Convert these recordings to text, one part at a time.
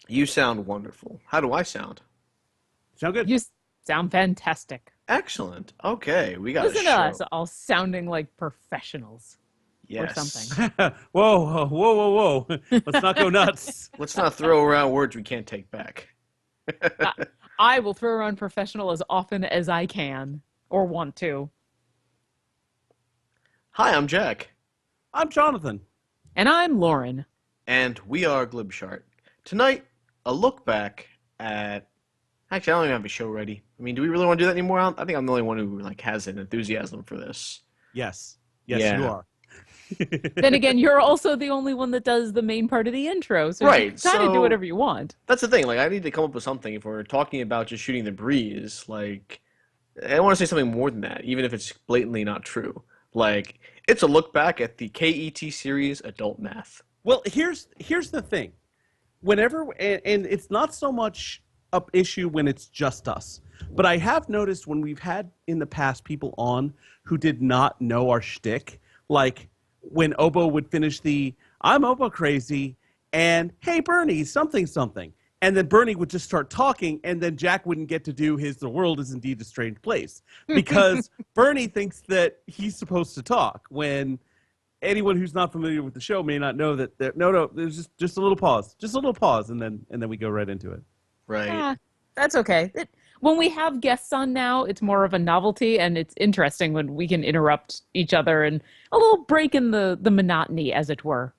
You sound wonderful. How do I sound? Sound good? You sound fantastic. Excellent. Okay, we got a Listen to us, show. all sounding like professionals or something. Yes. Whoa, whoa, whoa, whoa, whoa. Let's not go nuts. Let's not throw around words we can't take back. Uh, I will throw around professional as often as I can or want to. Hi, I'm Jack, I'm Jonathan. And I'm Lauren. and we are Glibshart. Tonight, a look back at. Actually, I don't even have a show ready. I mean, do we really want to do that anymore? I think I'm the only one who has an enthusiasm for this. Yes. Yes, you Yeah. are. Then again, you're also the only one that does the main part of the intro, so you Right. can kind of do So whatever you want. that's the thing. Like, I need to come up with something if we're talking about just shooting the breeze. Like, I want to say something more than that, even if it's blatantly not true. Like, it's a look back at the KET series Adult Math. Well, here's the thing. Whenever and it's not so much a issue when it's just us, but I have noticed when we've had in the past people on who did not know our shtick, like when Obo would finish the "I'm Obo crazy" and "Hey Bernie, something something," and then Bernie would just start talking, and then Jack wouldn't get to do his "The world is indeed a strange place" because Bernie thinks that he's supposed to talk when anyone who's not familiar with the show may not know that no, there's just a little pause, and then we go right into it. Right. Ah, that's okay. When we have guests on now, it's more of a novelty, and it's interesting when we can interrupt each other and a little break in the monotony, as it were.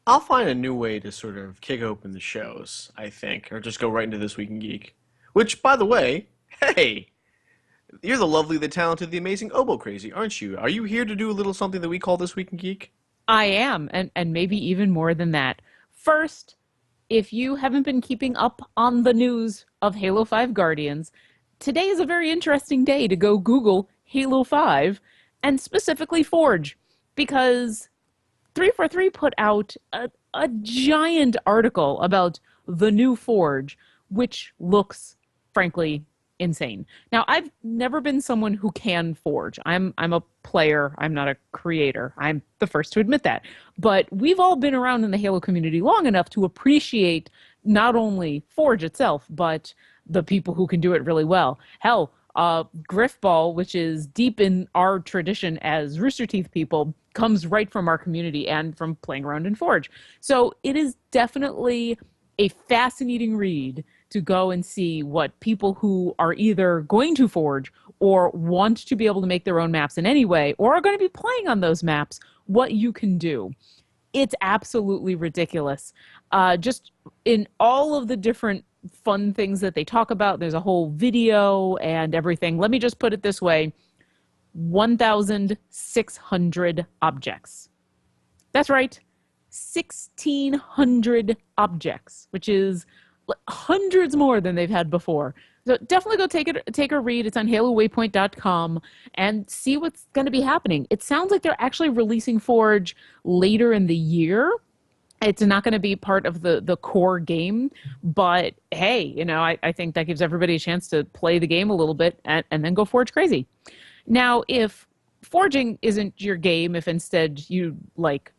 I'll find a new way to sort of kick open the shows, I think, or just go right into This Week in Geek. Which, by the way, hey, you're the lovely, the talented, the amazing Obo Crazy, aren't you? Are you here to do a little something that we call This Week in Geek? I am, and maybe even more than that. First, if you haven't been keeping up on the news of Halo 5 Guardians, today is a very interesting day to go Google Halo 5 and specifically Forge because 343 put out a giant article about the new Forge, which looks, frankly, insane. Now, I've never been someone who can forge. I'm a player. I'm not a creator. I'm the first to admit that. But we've all been around in the Halo community long enough to appreciate not only Forge itself, but the people who can do it really well. Hell, Griffball, which is deep in our tradition as Rooster Teeth people, comes right from our community and from playing around in Forge. So it is definitely a fascinating read to go and see what people who are either going to forge or want to be able to make their own maps in any way or are going to be playing on those maps, what you can do. It's absolutely ridiculous. Just in all of the different fun things that they talk about, there's a whole video and everything. Let me just put it this way: 1,600 objects. That's right, 1,600 objects, which is hundreds more than they've had before. So definitely go take a read. It's on halowaypoint.com and see what's going to be happening. It sounds like they're actually releasing Forge later in the year. It's not going to be part of the core game, but hey, I think that gives everybody a chance to play the game a little bit and then go Forge crazy. Now, if forging isn't your game, if instead you like,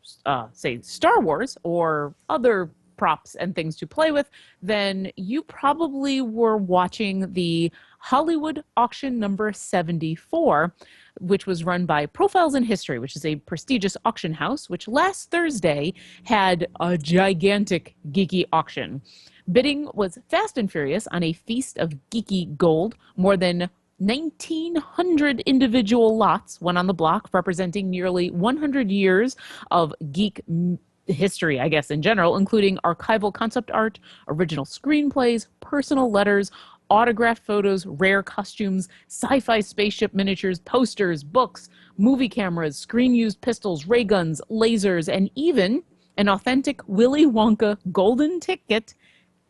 say, Star Wars or other props and things to play with, then you probably were watching the Hollywood auction number 74, which was run by Profiles in History, which is a prestigious auction house, which last Thursday had a gigantic geeky auction. Bidding was fast and furious on a feast of geeky gold. More than 1,900 individual lots went on the block, representing nearly 100 years of geek history, I guess, in general, including archival concept art, original screenplays, personal letters, autographed photos, rare costumes, sci fi spaceship miniatures, posters, books, movie cameras, screen used pistols, ray guns, lasers, and even an authentic Willy Wonka golden ticket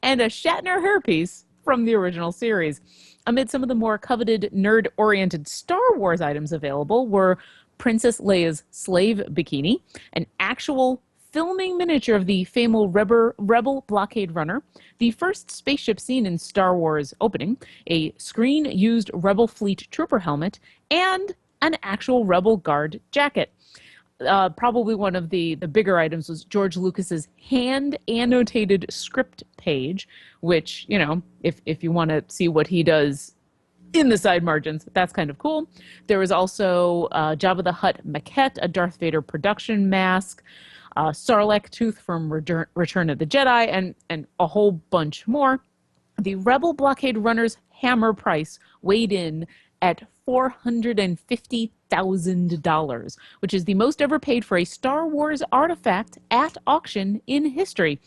and a Shatner hairpiece from the original series. Amid some of the more coveted nerd-oriented Star Wars items available were Princess Leia's slave bikini, an actual filming miniature of the famed Rebel blockade runner, the first spaceship seen in Star Wars opening, a screen-used Rebel fleet trooper helmet, and an actual Rebel Guard jacket. probably one of the bigger items was George Lucas's hand annotated script page, which, you know, if you want to see what he does in the side margins, that's kind of cool. There was also Jabba the Hutt maquette, a Darth Vader production mask, Sarlacc tooth from Return of the Jedi, and a whole bunch more. The Rebel blockade runner's hammer price weighed in at $450,000, which is the most ever paid for a Star Wars artifact at auction in history.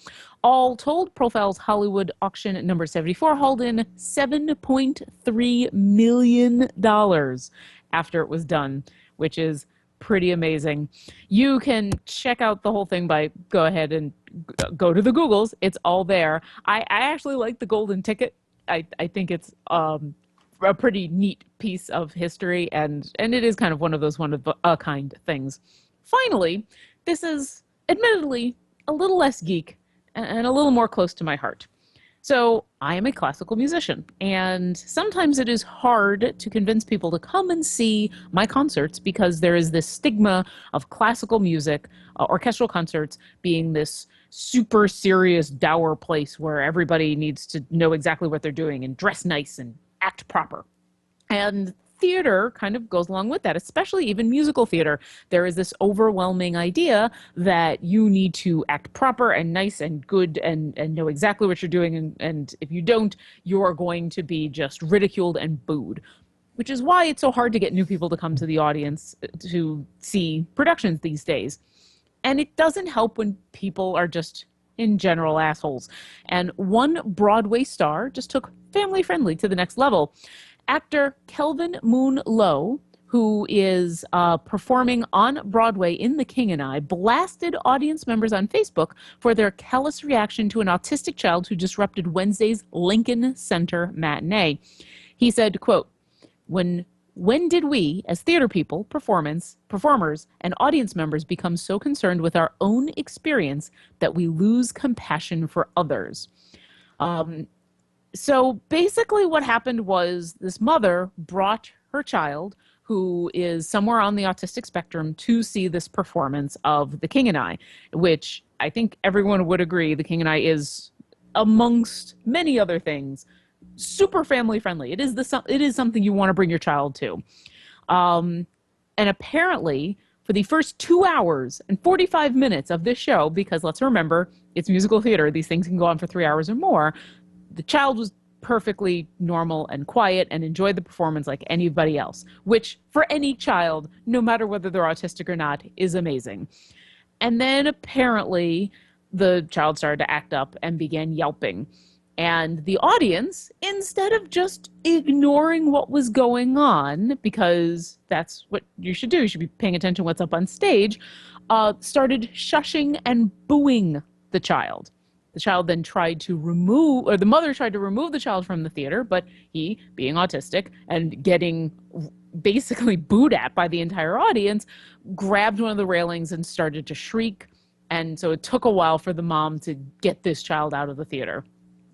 All told, Profiles Hollywood auction number 74 hauled in $7.3 million after it was done, which is pretty amazing. You can check out the whole thing by go ahead and go to the Googles. It's all there. I actually like the golden ticket. I think it's a pretty neat piece of history, and it is kind of one of a kind things. Finally, this is admittedly a little less geek and a little more close to my heart. So I am a classical musician, and sometimes it is hard to convince people to come and see my concerts because there is this stigma of classical music, orchestral concerts being this super serious, dour place where everybody needs to know exactly what they're doing and dress nice and act proper. And theater kind of goes along with that, especially even musical theater. There is this overwhelming idea that you need to act proper and nice and good and know exactly what you're doing. And if you don't, you are going to be just ridiculed and booed, which is why it's so hard to get new people to come to the audience to see productions these days. And it doesn't help when people are just in general assholes. And one Broadway star just took family friendly to the next level. Actor Kelvin Moon Lowe, who is performing on Broadway in The King and I, blasted audience members on Facebook for their callous reaction to an autistic child who disrupted Wednesday's Lincoln Center matinee. He said, quote, when did we, as theater people, performers, and audience members become so concerned with our own experience that we lose compassion for others? So basically what happened was this mother brought her child, who is somewhere on the autistic spectrum, to see this performance of The King and I, which I think everyone would agree The King and I is, amongst many other things, super family friendly. It is something you want to bring your child to. And apparently, for the first 2 hours and 45 minutes of this show, because let's remember, it's musical theater, these things can go on for 3 hours or more, the child was perfectly normal and quiet and enjoyed the performance like anybody else, which for any child, no matter whether they're autistic or not, is amazing. And then apparently the child started to act up and began yelping. And the audience, instead of just ignoring what was going on, because that's what you should do, you should be paying attention to what's up on stage, started shushing and booing the child. The child then the mother tried to remove the child from the theater, but he, being autistic and getting basically booed at by the entire audience, grabbed one of the railings and started to shriek. And so it took a while for the mom to get this child out of the theater.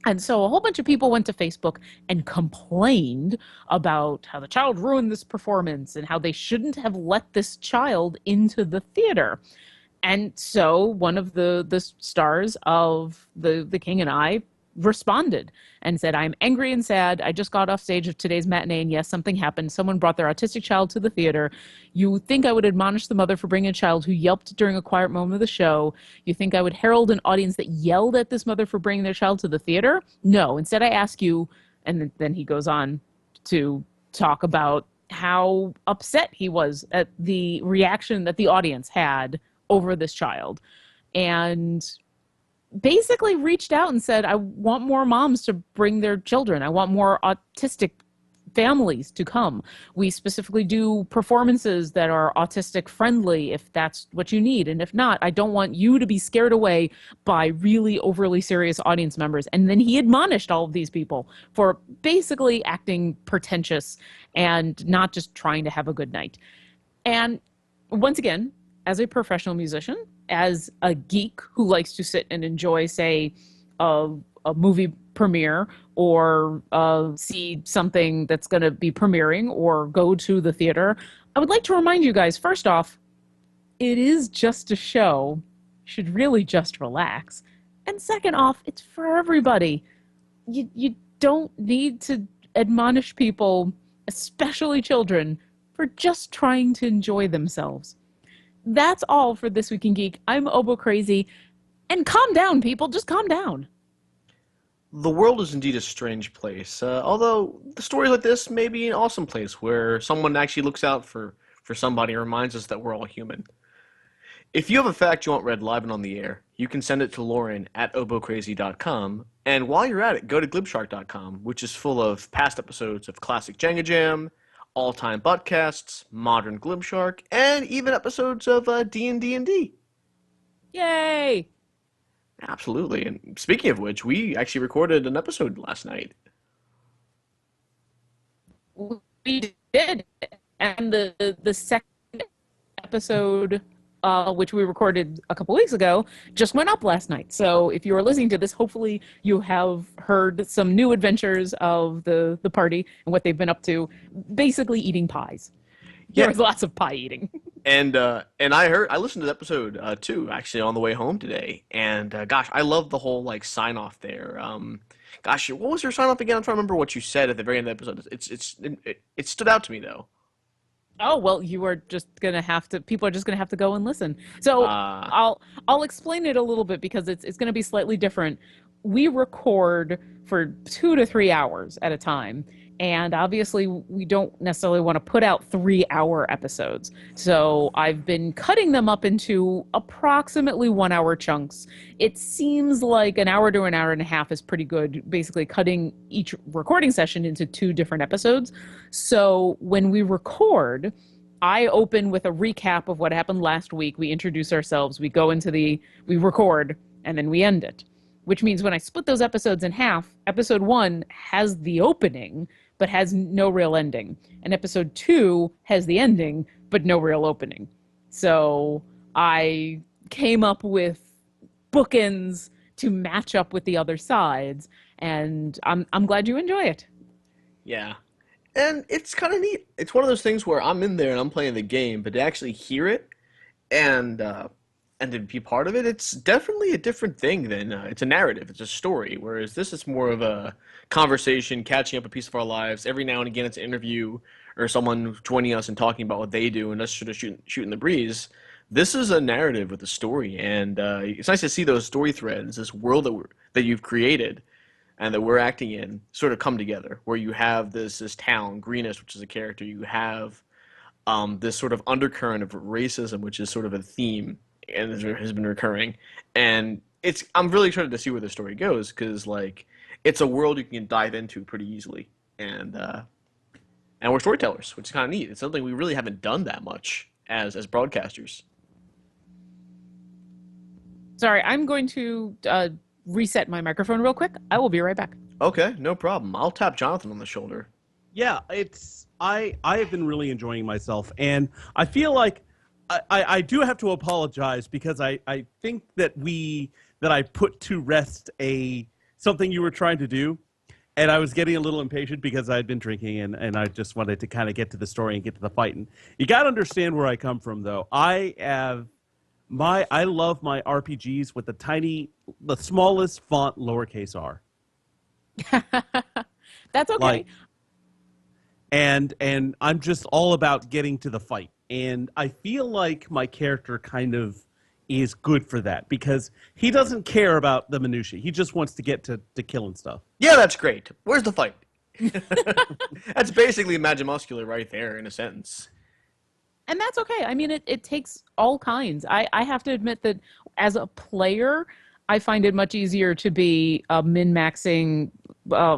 And so a whole bunch of people went to Facebook and complained about how the child ruined this performance and how they shouldn't have let this child into the theater. And so one of the stars of the King and I responded and said, I'm angry and sad. I just got off stage of today's matinee, and yes, something happened. Someone brought their autistic child to the theater. You think I would admonish the mother for bringing a child who yelped during a quiet moment of the show? You think I would herald an audience that yelled at this mother for bringing their child to the theater? No. Instead, I ask you, and then he goes on to talk about how upset he was at the reaction that the audience had over this child, and basically reached out and said, I want more moms to bring their children. I want more autistic families to come. We specifically do performances that are autistic friendly if that's what you need. And if not, I don't want you to be scared away by really overly serious audience members. And then he admonished all of these people for basically acting pretentious and not just trying to have a good night. And once again, as a professional musician, as a geek who likes to sit and enjoy, say, a movie premiere or see something that's going to be premiering or go to the theater, I would like to remind you guys, first off, it is just a show. You should really just relax. And second off, it's for everybody. You don't need to admonish people, especially children, for just trying to enjoy themselves. That's all for This Week in Geek. I'm Obo Crazy. And calm down, people. Just calm down. The world is indeed a strange place. Although the stories like this may be an awesome place where someone actually looks out for somebody and reminds us that we're all human. If you have a fact you want read live and on the air, you can send it to Lauren at obocrazy.com. And while you're at it, go to glibshark.com, which is full of past episodes of classic Jenga Jam, all-time buttcasts, modern Glibshark, and even episodes of D&D and D. Yay! Absolutely. And speaking of which, we actually recorded an episode last night. We did. And the second episode, which we recorded a couple weeks ago, just went up last night. So if you are listening to this, hopefully you have heard some new adventures of the party and what they've been up to, basically eating pies. Yeah. There was lots of pie eating. And I listened to episode 2 actually on the way home today, and gosh, I love the whole like sign off there. Gosh, what was your sign off again? I'm trying to remember what you said at the very end of the episode. It stood out to me though. Oh, well, you are just gonna have to. People are just gonna have to go and listen. So I'll explain it a little bit because it's gonna be slightly different. We record for 2 to 3 hours at a time, and obviously we don't necessarily want to put out 3-hour episodes. So I've been cutting them up into approximately 1-hour chunks. It seems like an hour to an hour and a half is pretty good, basically cutting each recording session into 2 different episodes. So when we record, I open with a recap of what happened last week. We introduce ourselves, we record, and then we end it. Which means when I split those episodes in half, episode 1 has the opening, but has no real ending. And episode 2 has the ending, but no real opening. So I came up with bookends to match up with the other sides, and I'm glad you enjoy it. Yeah. And it's kind of neat. It's one of those things where I'm in there and I'm playing the game, but to actually hear it and to be part of it, it's definitely a different thing than it's a narrative, it's a story. Whereas this is more of a conversation, catching up a piece of our lives. Every now and again, it's an interview or someone joining us and talking about what they do, and us sort of shooting the breeze. This is a narrative with a story, and it's nice to see those story threads, this world that you've created and that we're acting in, sort of come together. Where you have this town, Greenest, which is a character. You have this sort of undercurrent of racism, which is sort of a theme and has been recurring. And I'm really excited to see where the story goes, because like it's a world you can dive into pretty easily, and we're storytellers, which is kind of neat. It's something we really haven't done that much as broadcasters. Sorry, I'm going to reset my microphone real quick. I will be right back. Okay, no problem. I'll tap Jonathan on the shoulder. Yeah, I have been really enjoying myself, and I feel like I do have to apologize because I think that I put to rest something you were trying to do, and I was getting a little impatient because I had been drinking, and I just wanted to kind of get to the story and get to the fight. And you got to understand where I come from, though. I love my RPGs with the smallest font, lowercase r. That's okay. And I'm just all about getting to the fight. And I feel like my character kind of is good for that because he doesn't care about the minutiae. He just wants to get to killing stuff. Yeah, that's great. Where's the fight? That's basically Magimuscular right there in a sentence. And that's okay. I mean, it takes all kinds. I have to admit that as a player, I find it much easier to be a min-maxing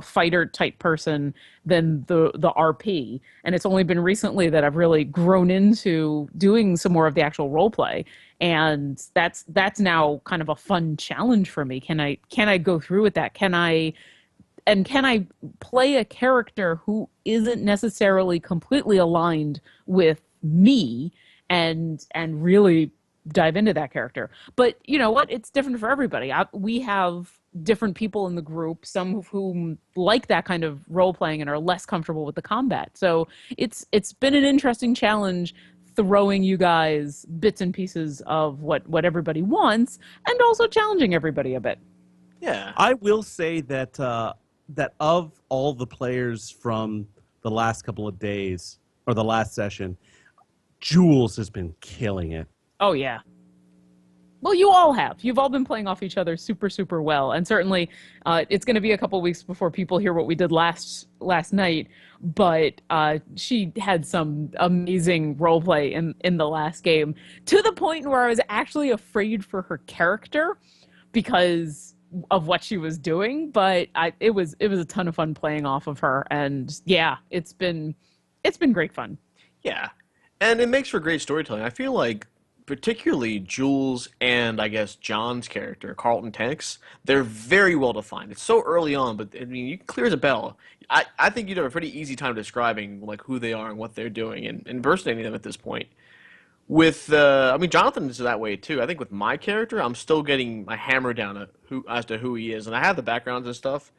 fighter type person than the RP. And it's only been recently that I've really grown into doing some more of the actual role play. And that's now kind of a fun challenge for me. Can I go through with that? Can I play a character who isn't necessarily completely aligned with me and really dive into that character? But you know what? It's different for everybody. We have different people in the group, some of whom like that kind of role playing and are less comfortable with the combat. So it's been an interesting challenge throwing you guys bits and pieces of what everybody wants, and also challenging everybody a bit. Yeah. I will say that that of all the players from the last couple of days or the last session, Jules has been killing it. Oh yeah. Well, you all have. You've all been playing off each other super, super well, and certainly, it's going to be a couple weeks before people hear what we did last night. But she had some amazing role play in the last game, to the point where I was actually afraid for her character because of what she was doing. But it was a ton of fun playing off of her, and yeah, it's been great fun. Yeah. And it makes for great storytelling. I feel like particularly Jules and I guess John's character, Carlton Tanks, they're very well defined. It's so early on, but I mean, you clear as a bell. I think you'd have a pretty easy time describing like who they are and what they're doing and impersonating them at this point. With I mean, Jonathan is that way too. I think with my character, I'm still getting my hammer down as to who he is, and I have the backgrounds and stuff,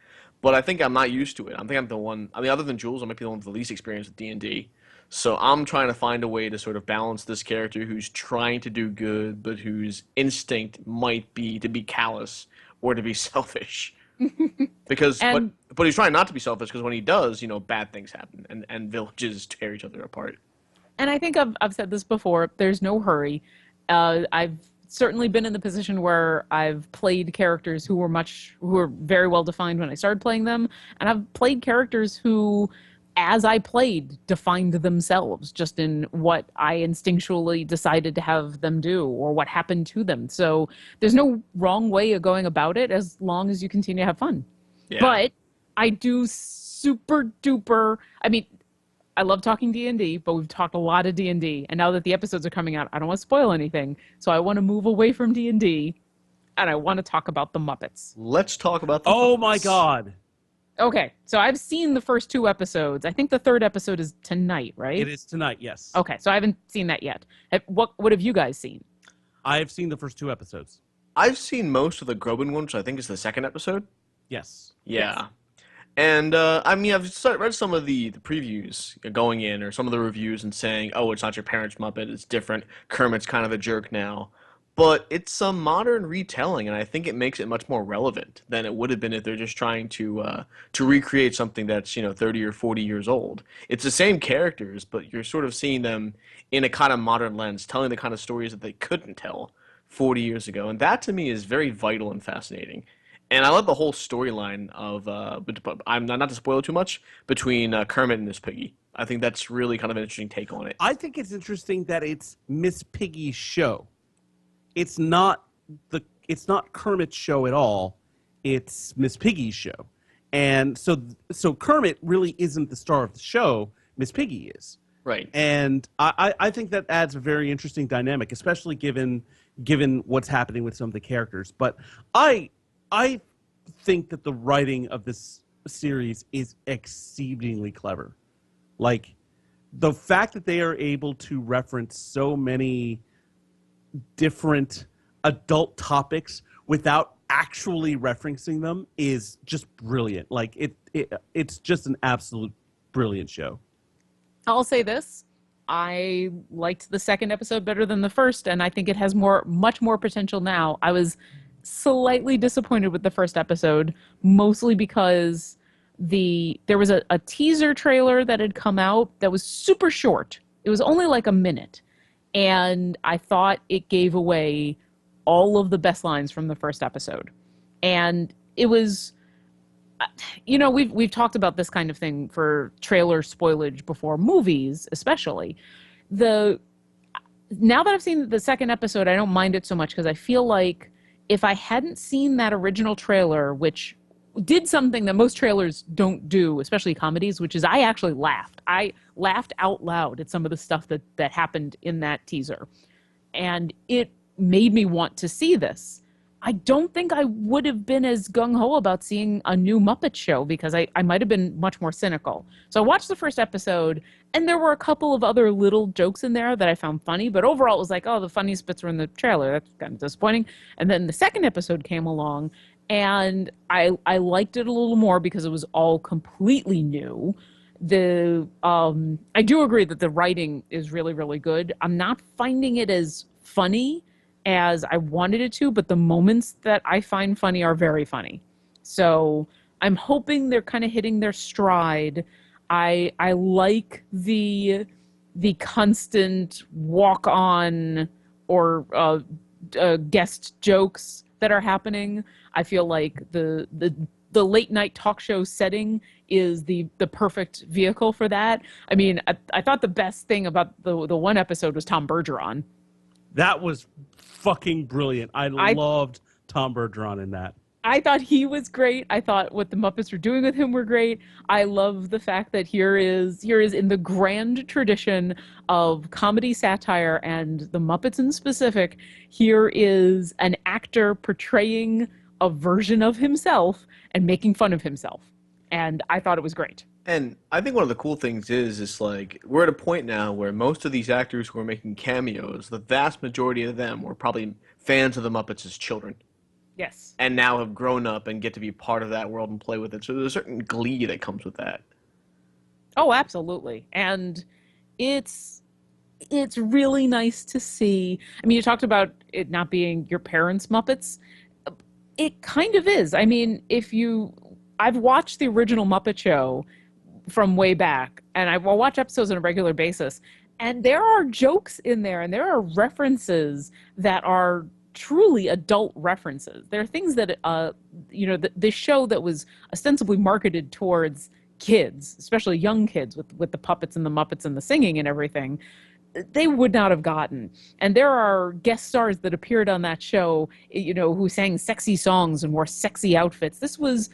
but I think I'm not used to it. I think I'm the one. I mean, other than Jules, I might be the one with the least experience with D&D. So I'm trying to find a way to sort of balance this character who's trying to do good, but whose instinct might be to be callous or to be selfish. Because, And but he's trying not to be selfish because when he does, bad things happen and villages tear each other apart. And I think I've said this before. There's no hurry. I've certainly been in the position where I've played characters who were very well defined when I started playing them, and I've played characters who, as I played, defined themselves just in what I instinctually decided to have them do or what happened to them. So there's no wrong way of going about it as long as you continue to have fun. Yeah. But I do super duper. I mean, I love talking D&D, but we've talked a lot of D&D, and now that the episodes are coming out, I don't want to spoil anything. So I want to move away from D&D, and I want to talk about the Muppets. Let's talk about the Oh my Muppets. God. Okay, so I've seen the first two episodes. I think the third episode is tonight, right? It is tonight, yes. Okay, so I haven't seen that yet. What have you guys seen? I have seen the first two episodes. I've seen most of the Groban one, which I think is the second episode. Yes. Yeah. And I mean, read some of the previews going in, or some of the reviews, and saying, "Oh, it's not your parents' Muppet; it's different. Kermit's kind of a jerk now." But it's a modern retelling, and I think it makes it much more relevant than it would have been if they're just trying to recreate something that's 30 or 40 years old. It's the same characters, but you're sort of seeing them in a kind of modern lens, telling the kind of stories that they couldn't tell 40 years ago, and that to me is very vital and fascinating. And I love the whole storyline of, but I'm not to spoil it too much, between Kermit and Miss Piggy. I think that's really kind of an interesting take on it. I think it's interesting that it's Miss Piggy's show. It's not Kermit's show at all. It's Miss Piggy's show. And so Kermit really isn't the star of the show. Miss Piggy is. Right. And I think that adds a very interesting dynamic, especially given what's happening with some of the characters. But I think that the writing of this series is exceedingly clever. Like, the fact that they are able to reference so many different adult topics without actually referencing them is just brilliant. Like, it's just an absolute brilliant show. I'll say this. I liked the second episode better than the first, and I think it has much more potential now. I was slightly disappointed with the first episode, mostly because there was a teaser trailer that had come out that was super short. It was only like a minute, and I thought it gave away all of the best lines from the first episode. And it was, we've talked about this kind of thing for trailer spoilage before, movies especially. Now that I've seen the second episode, I don't mind it so much because I feel like if I hadn't seen that original trailer, which did something that most trailers don't do, especially comedies, which is I actually laughed. I laughed out loud at some of the stuff that happened in that teaser. And it made me want to see this. I don't think I would have been as gung-ho about seeing a new Muppet show because I might have been much more cynical. So I watched the first episode, and there were a couple of other little jokes in there that I found funny, but overall it was like, oh, the funniest bits were in the trailer. That's kind of disappointing. And then the second episode came along, and I liked it a little more because it was all completely new. I do agree that the writing is really, really good. I'm not finding it as funny as I wanted it to, but the moments that I find funny are very funny. So I'm hoping they're kind of hitting their stride. I like the constant walk on or guest jokes that are happening. I feel like the late night talk show setting is the perfect vehicle for that. I mean, I thought the best thing about the one episode was Tom Bergeron. That was fucking brilliant. I loved Tom Bergeron in that. I thought he was great. I thought what the Muppets were doing with him were great. I love the fact that here is in the grand tradition of comedy satire and the Muppets in specific, here is an actor portraying a version of himself and making fun of himself. And I thought it was great. And I think one of the cool things is like we're at a point now where most of these actors who are making cameos, the vast majority of them were probably fans of the Muppets as children. Yes. And now have grown up and get to be part of that world and play with it. So there's a certain glee that comes with that. Oh, absolutely. And it's really nice to see. I mean, you talked about it not being your parents' Muppets. It kind of is. I mean, I've watched the original Muppet Show from way back, and I will watch episodes on a regular basis. And there are jokes in there, and there are references that are truly adult references. There are things that, the show that was ostensibly marketed towards kids, especially young kids with the puppets and the Muppets and the singing and everything, they would not have gotten. And there are guest stars that appeared on that show, who sang sexy songs and wore sexy outfits. This was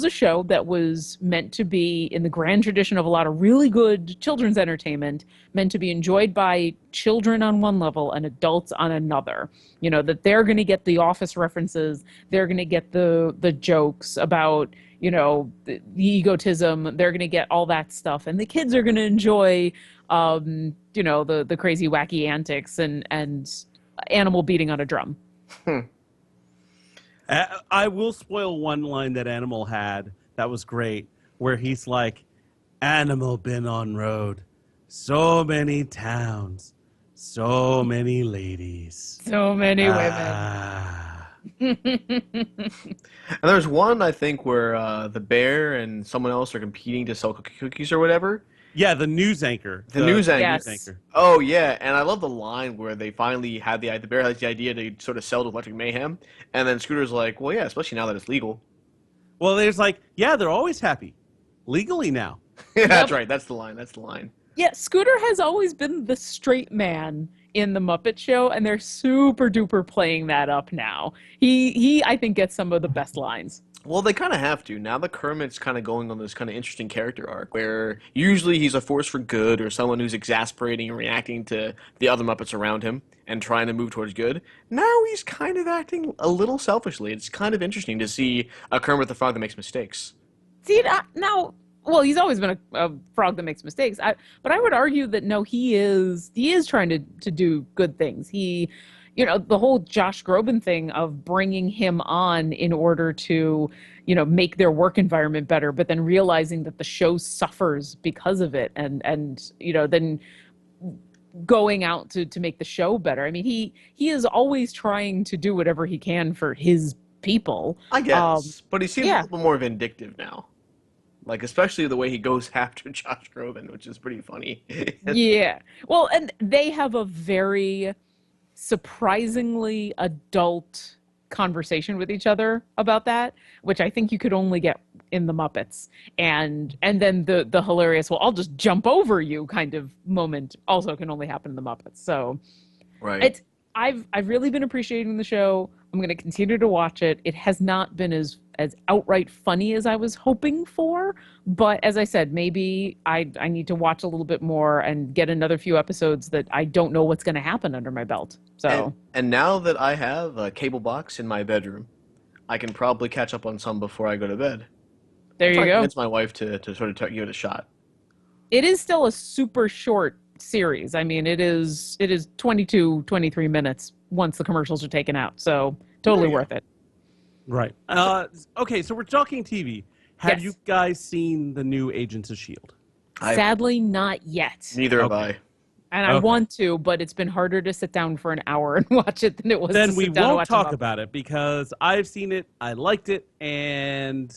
a show that was meant to be in the grand tradition of a lot of really good children's entertainment, meant to be enjoyed by children on one level and adults on another. That they're going to get the Office references, they're going to get the jokes about, the egotism, they're going to get all that stuff. And the kids are going to enjoy, the crazy, wacky antics and Animal beating on a drum. I will spoil one line that Animal had that was great, where he's like, Animal been on road, so many towns, so many ladies. So many And there's one, I think, where the bear and someone else are competing to sell cookies or whatever. Yeah, the news anchor. The news anchor. Yes. News anchor. Oh, yeah, and I love the line where they finally had the bear has the idea to sort of sell to Electric Mayhem, and then Scooter's like, well, yeah, especially now that it's legal. Well, there's like, yeah, they're always happy. Legally now. Yeah, that's right. That's the line. Yeah, Scooter has always been the straight man in the Muppet Show, and they're super duper playing that up now. He I think gets some of the best lines. Well, they kind of have to. Now that Kermit's kind of going on this kind of interesting character arc where usually he's a force for good or someone who's exasperating and reacting to the other Muppets around him and trying to move towards good. Now he's kind of acting a little selfishly. It's kind of interesting to see a Kermit the Frog that makes mistakes. See, now, well, he's always been a frog that makes mistakes. But I would argue that no, he is trying to do good things. He, the whole Josh Groban thing of bringing him on in order to, make their work environment better, but then realizing that the show suffers because of it, and then going out to make the show better. I mean, he is always trying to do whatever he can for his people. I guess, but he seems a little more vindictive now. Like, especially the way he goes after Josh Groban, which is pretty funny. Yeah. Well, and they have a very surprisingly adult conversation with each other about that, which I think you could only get in the Muppets. And then the hilarious, well, I'll just jump over you kind of moment also can only happen in the Muppets. So right. I've really been appreciating the show. I'm going to continue to watch it. It has not been as outright funny as I was hoping for, but as I said, maybe I need to watch a little bit more and get another few episodes that I don't know what's going to happen under my belt. So and now that I have a cable box in my bedroom, I can probably catch up on some before I go to bed. There you go. Convince my wife to sort of give it a shot. It is still a super short series. I mean, it is 22, 23 minutes once the commercials are taken out. So totally worth it. Right. Okay, so we're talking TV. Have you guys seen the new Agents of S.H.I.E.L.D.? Sadly, not yet. Neither have Okay. I. And I Okay. want to, but it's been harder to sit down for an hour and watch it than it was to Then we sit down and won't watch talk a Muppet. about it because I've seen it, I liked it, and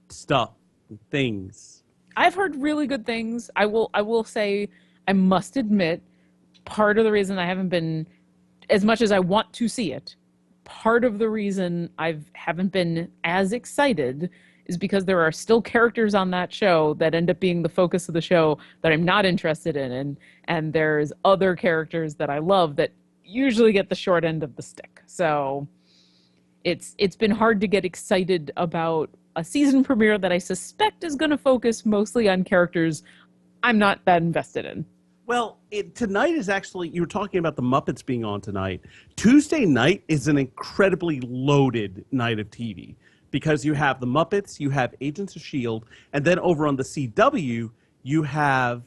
stuff, things. I've heard really good things. I will say, I must admit, part of the reason I haven't been, as much as I want to see it, part of the reason I haven't been as excited is because there are still characters on that show that end up being the focus of the show that I'm not interested in, and there's other characters that I love that usually get the short end of the stick. So it's been hard to get excited about a season premiere that I suspect is going to focus mostly on characters I'm not that invested in. Well, tonight is actually, you were talking about the Muppets being on tonight. Tuesday night is an incredibly loaded night of TV because you have the Muppets, you have Agents of S.H.I.E.L.D., and then over on the CW, you have,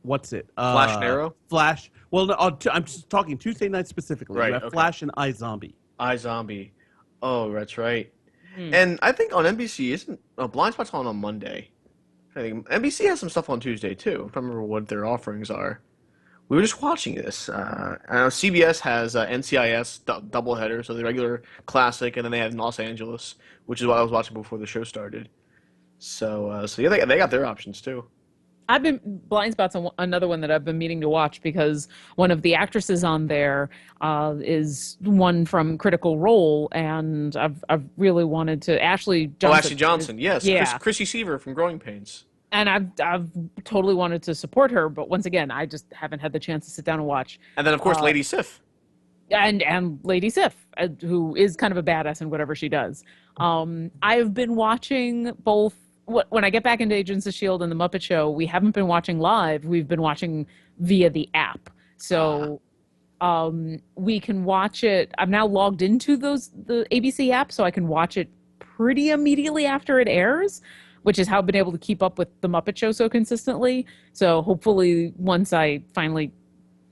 what's it? Flash and Arrow? Flash. Well, no, I'm just talking Tuesday night specifically. Right, You have okay. Flash and iZombie. iZombie. Oh, that's right. Hmm. And I think on NBC, isn't Blind Spot's on Monday? I think NBC has some stuff on Tuesday too. I don't remember what their offerings are. We were just watching this. I know CBS has NCIS doubleheader, so the regular classic, and then they have Los Angeles, which is what I was watching before the show started. So yeah, they got their options too. I've been Blind Spot's another one that I've been meaning to watch because one of the actresses on there is one from Critical Role, and I've really wanted to. Ashley Johnson. Oh, Ashley Johnson, yes. Yeah. Chrissy Seaver from Growing Pains. And I've totally wanted to support her, but once again, I just haven't had the chance to sit down and watch. And then, of course, Uh, Lady Sif. And Lady Sif, who is kind of a badass in whatever she does. I've been watching both. When I get back into Agents of S.H.I.E.L.D. and the Muppet Show, we haven't been watching live. We've been watching via the app. So we can watch it. I'm now logged into the ABC app, so I can watch it pretty immediately after it airs, which is how I've been able to keep up with the Muppet Show so consistently. So hopefully once I finally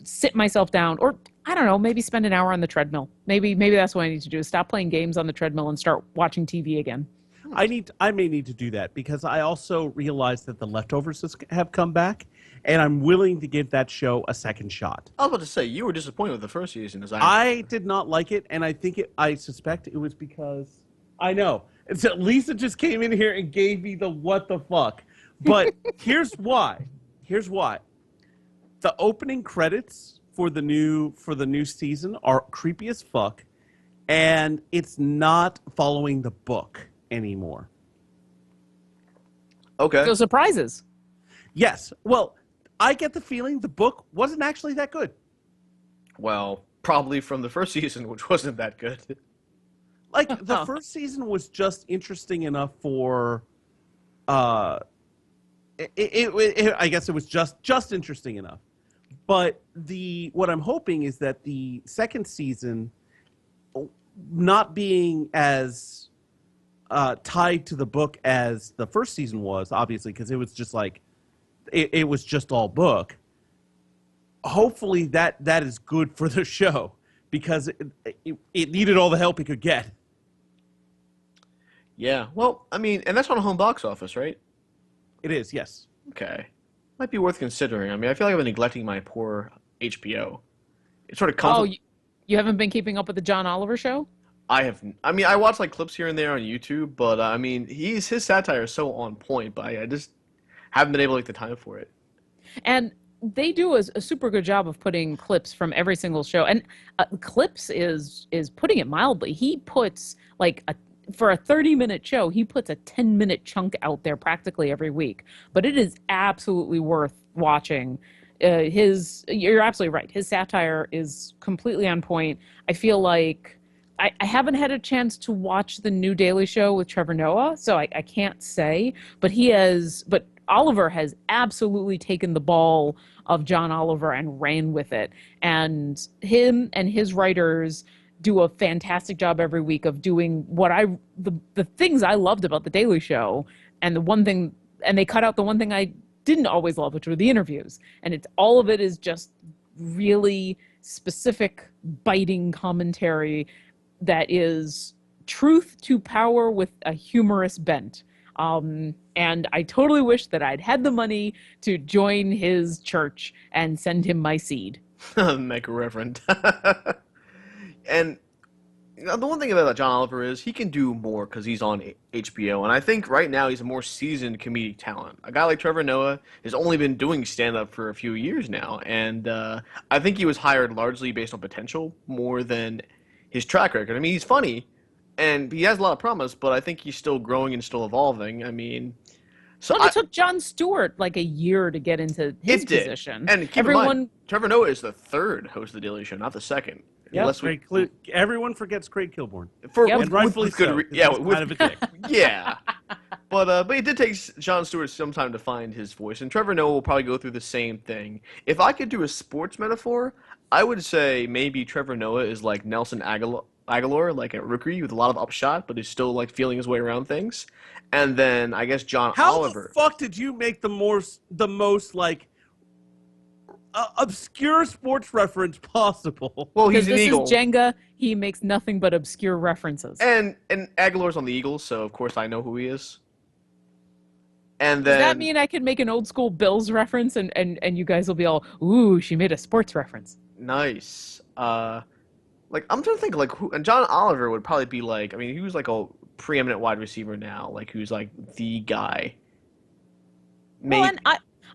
sit myself down, or I don't know, maybe spend an hour on the treadmill. Maybe that's what I need to do, is stop playing games on the treadmill and start watching TV again. I may need to do that because I also realize that The Leftovers have come back, and I'm willing to give that show a second shot. I was about to say, you were disappointed with the first season, as I did not like it, and I suspect it was because I know. It's Lisa just came in here and gave me the what the fuck. But here's why. Here's why. The opening credits for the new season are creepy as fuck, and it's not following the book anymore. Okay. So surprises. Yes. Well, I get the feeling the book wasn't actually that good. Well, probably from the first season, which wasn't that good. Like the first season was just interesting enough for I guess it was just interesting enough. But what I'm hoping is that the second season not being as tied to the book as the first season was, obviously, because it was just like it was just all book. Hopefully that is good for the show because it needed all the help it could get. Yeah. Well, I mean, and that's on a home box office, right? It is, yes. Okay. Might be worth considering. I mean, I feel like I've been neglecting my poor HBO. It sort of comes. Oh, you haven't been keeping up with the John Oliver show? I have. I mean, I watch like clips here and there on YouTube, but I mean, his satire is so on point, but I just haven't been able to make the time for it. And they do a super good job of putting clips from every single show. And clips is putting it mildly. He puts for a 30-minute show, he puts a 10-minute chunk out there practically every week. But it is absolutely worth watching. You're absolutely right. His satire is completely on point. I feel like I haven't had a chance to watch the new Daily Show with Trevor Noah, so I can't say. But Oliver has absolutely taken the ball of John Oliver and ran with it. And him and his writers do a fantastic job every week of doing the things I loved about the Daily Show, and they cut out the one thing I didn't always love, which were the interviews. And all of it is just really specific, biting commentary that is truth to power with a humorous bent. And I totally wish that I'd had the money to join his church and send him my seed. Mega Reverend. And the one thing about John Oliver is he can do more because he's on HBO, and I think right now he's a more seasoned comedic talent. A guy like Trevor Noah has only been doing stand-up for a few years now, and I think he was hired largely based on potential more than his track record. I mean, he's funny, and he has a lot of promise, but I think he's still growing and still evolving. I mean, so Well, it took Jon Stewart like a year to get into his it did. position. And keep in mind, Trevor Noah is the third host of The Daily Show, not the second. Yeah, Unless we, everyone forgets Craig Kilborn. Yep. And rightfully with good so, 'cause yeah, he's with, kind of a dick. yeah. But it did take Jon Stewart some time to find his voice, and Trevor Noah will probably go through the same thing. If I could do a sports metaphor, I would say maybe Trevor Noah is like Nelson Aguilar, like a rookie with a lot of upshot, but is still like feeling his way around things. And then I guess John How Oliver. the fuck did you make the most like obscure sports reference possible? Well, Because he's an this Eagle. is Jenga, he makes nothing but obscure references. And Aguilar's on the Eagles, so of course I know who he is. And Does then that mean I could make an old school Bills reference and you guys will be all, ooh, she made a sports reference? nice. Like I'm trying to think like who, and John Oliver would probably be like. I mean, he was like a preeminent wide receiver now, like who's like the guy. Well, and